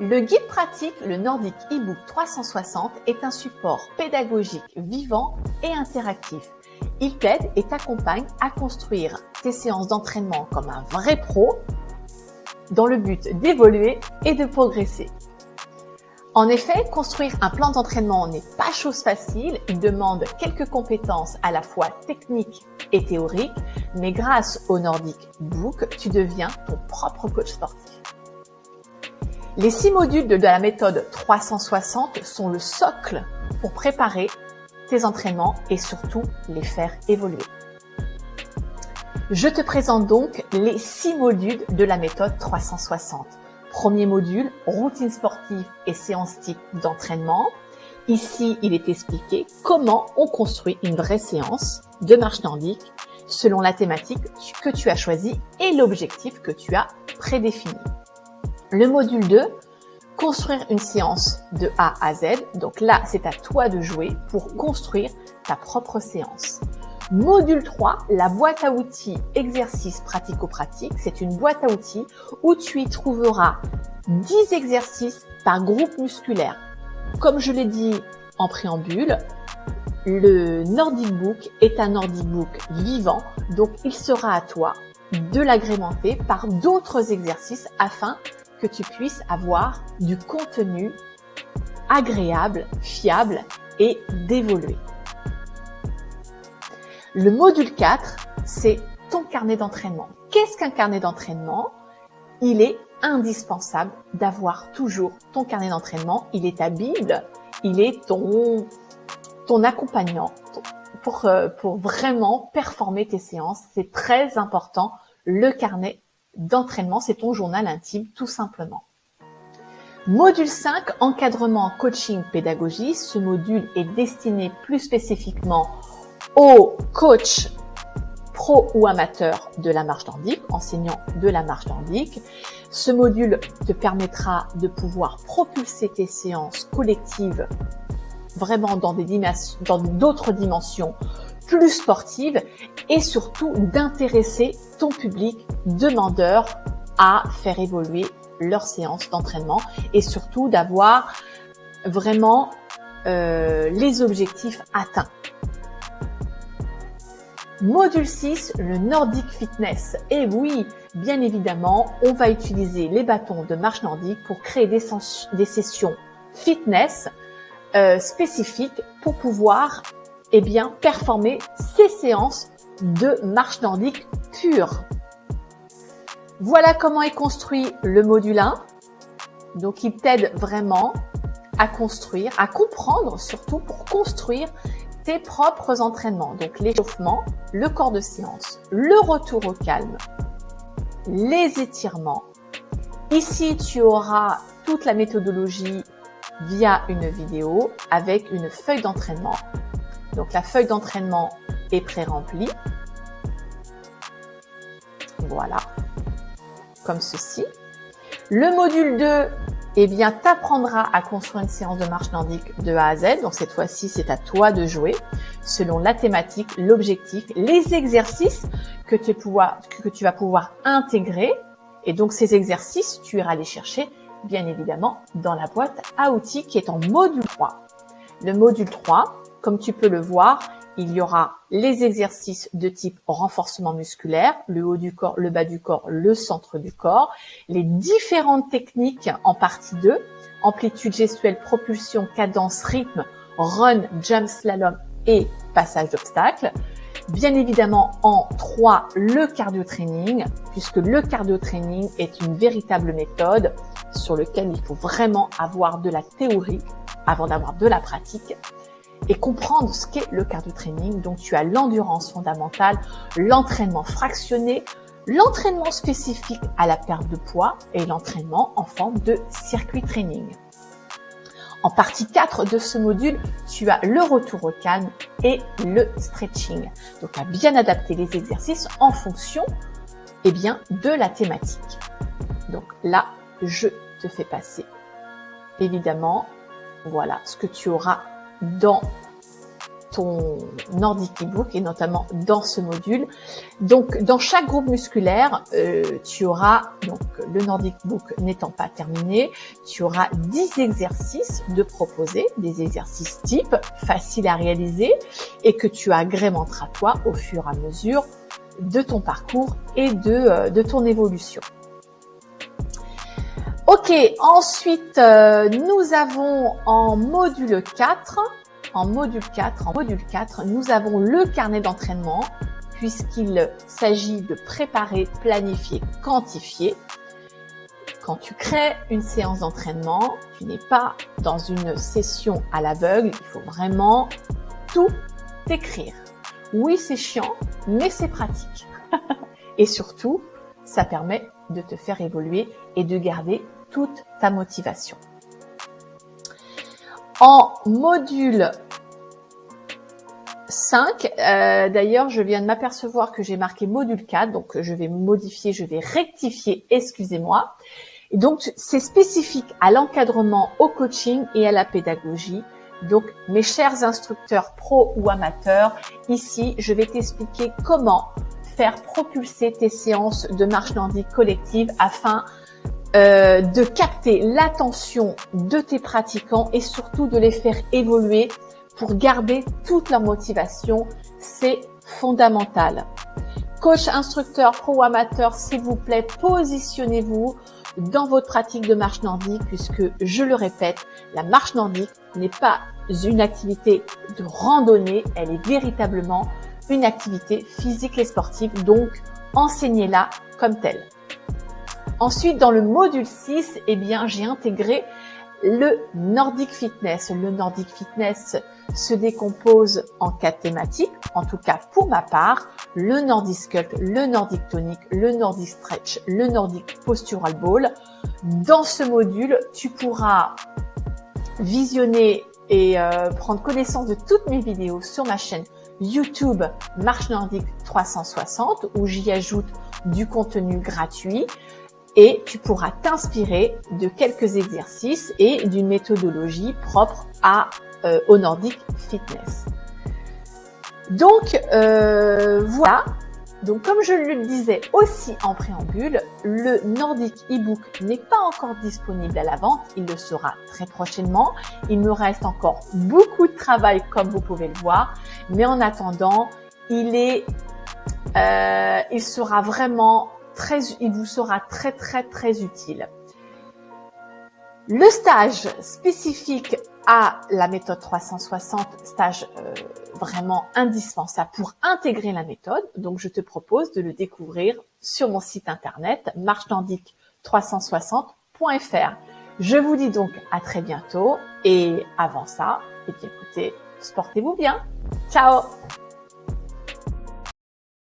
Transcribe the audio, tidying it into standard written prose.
Le guide pratique, le Nordic eBook 360, est un support pédagogique vivant et interactif. Il t'aide et t'accompagne à construire tes séances d'entraînement comme un vrai pro dans le but d'évoluer et de progresser. En effet, construire un plan d'entraînement n'est pas chose facile, il demande quelques compétences à la fois techniques et théoriques, mais grâce au Nordic Book, tu deviens ton propre coach sportif. Les 6 modules de la méthode 360 sont le socle pour préparer tes entraînements et surtout les faire évoluer. Je te présente donc les 6 modules de la méthode 360. Premier module, routine sportive et séance type d'entraînement. Ici, il est expliqué comment on construit une vraie séance de marche nordique selon la thématique que tu as choisie et l'objectif que tu as prédéfini. Le module 2, construire une séance de A à Z. Donc là, c'est à toi de jouer pour construire ta propre séance. Module 3, la boîte à outils exercices pratico-pratiques. C'est une boîte à outils où tu y trouveras 10 exercices par groupe musculaire. Comme je l'ai dit en préambule, le Nordic Book est un Nordic Book vivant, donc il sera à toi de l'agrémenter par d'autres exercices afin que tu puisses avoir du contenu agréable, fiable et d'évoluer. Le module 4, c'est ton carnet d'entraînement. Qu'est-ce qu'un carnet d'entraînement? Il est indispensable d'avoir toujours ton carnet d'entraînement. Il est ta Bible, il est ton accompagnant pour vraiment performer tes séances. C'est très important. Le carnet d'entraînement, c'est ton journal intime, tout simplement. Module 5, encadrement, coaching, pédagogie. Ce module est destiné plus spécifiquement aux coachs pro ou amateurs de la marche nordique, enseignants de la marche nordique. Ce module te permettra de pouvoir propulser tes séances collectives vraiment dans d'autres dimensions plus sportives et surtout d'intéresser ton public demandeur à faire évoluer leurs séances d'entraînement et surtout d'avoir vraiment les objectifs atteints. Module 6, le Nordic Fitness. Et oui, bien évidemment, on va utiliser les bâtons de marche nordique pour créer des sessions fitness spécifiques pour pouvoir performer ces séances de marche nordique pure. Voilà comment est construit le module 1. Donc, il t'aide vraiment à construire, à comprendre surtout pour construire tes propres entraînements. Donc, l'échauffement, le corps de séance, le retour au calme, les étirements. Ici, tu auras toute la méthodologie via une vidéo avec une feuille d'entraînement. Donc, la feuille d'entraînement est pré-remplie. Voilà, comme ceci. Le module 2, t'apprendra à construire une séance de marche nordique de A à Z. Donc, cette fois-ci, c'est à toi de jouer selon la thématique, l'objectif, les exercices que tu vas pouvoir intégrer. Et donc, ces exercices, tu iras les chercher, bien évidemment, dans la boîte à outils qui est en module 3. Le module 3, comme tu peux le voir, il y aura les exercices de type renforcement musculaire, le haut du corps, le bas du corps, le centre du corps, les différentes techniques en partie 2, amplitude gestuelle, propulsion, cadence, rythme, run, jump, slalom et passage d'obstacles. Bien évidemment, en 3, le cardio training, puisque le cardio training est une véritable méthode sur laquelle il faut vraiment avoir de la théorie avant d'avoir de la pratique et comprendre ce qu'est le cardio training. Donc, tu as l'endurance fondamentale, l'entraînement fractionné, l'entraînement spécifique à la perte de poids et l'entraînement en forme de circuit training. En partie 4 de ce module, tu as le retour au calme et le stretching. Donc, à bien adapter les exercices en fonction de la thématique. Donc là, je te fais passer évidemment, voilà ce que tu auras dans ton Nordic ebook et notamment dans ce module. Donc, dans chaque groupe musculaire, tu auras, donc le Nordic book n'étant pas terminé, tu auras 10 exercices de proposer, des exercices types, faciles à réaliser et que tu agrémenteras toi au fur et à mesure de ton parcours et de ton évolution. Ok, ensuite, nous avons en module 4, nous avons le carnet d'entraînement, puisqu'il s'agit de préparer, planifier, quantifier. Quand tu crées une séance d'entraînement, tu n'es pas dans une session à l'aveugle, il faut vraiment tout écrire. Oui, c'est chiant, mais c'est pratique. Et surtout, ça permet de te faire évoluer et de garder toute ta motivation. En module 5, d'ailleurs, je viens de m'apercevoir que j'ai marqué module 4, donc je vais modifier, je vais rectifier, excusez-moi. Et donc, c'est spécifique à l'encadrement, au coaching et à la pédagogie. Donc, mes chers instructeurs pro ou amateurs, ici, je vais t'expliquer comment faire propulser tes séances de marche nordique collective afin de capter l'attention de tes pratiquants et surtout de les faire évoluer pour garder toute leur motivation. C'est fondamental. Coach, instructeur, pro ou amateur, s'il vous plaît, positionnez-vous dans votre pratique de marche nordique puisque, je le répète, la marche nordique n'est pas une activité de randonnée, elle est véritablement une activité physique et sportive, donc enseignez-la comme telle. Ensuite, dans le module 6, eh bien, j'ai intégré le Nordic Fitness. Le Nordic Fitness se décompose en 4 thématiques, en tout cas pour ma part, le Nordic Sculpt, le Nordic Tonic, le Nordic Stretch, le Nordic Postural Ball. Dans ce module, tu pourras visionner et prendre connaissance de toutes mes vidéos sur ma chaîne YouTube Marche Nordique 360 où j'y ajoute du contenu gratuit. Et tu pourras t'inspirer de quelques exercices et d'une méthodologie propre au Nordic Fitness. Donc, voilà. Donc, comme je le disais aussi en préambule, le Nordic ebook n'est pas encore disponible à la vente. Il le sera très prochainement. Il me reste encore beaucoup de travail, comme vous pouvez le voir. Mais en attendant, il sera vraiment il vous sera très utile. Le stage spécifique à la méthode 360, stage vraiment indispensable pour intégrer la méthode. Donc, je te propose de le découvrir sur mon site internet marchenordique360.fr. Je vous dis donc à très bientôt et avant ça, eh bien, écoutez, portez-vous bien. Ciao!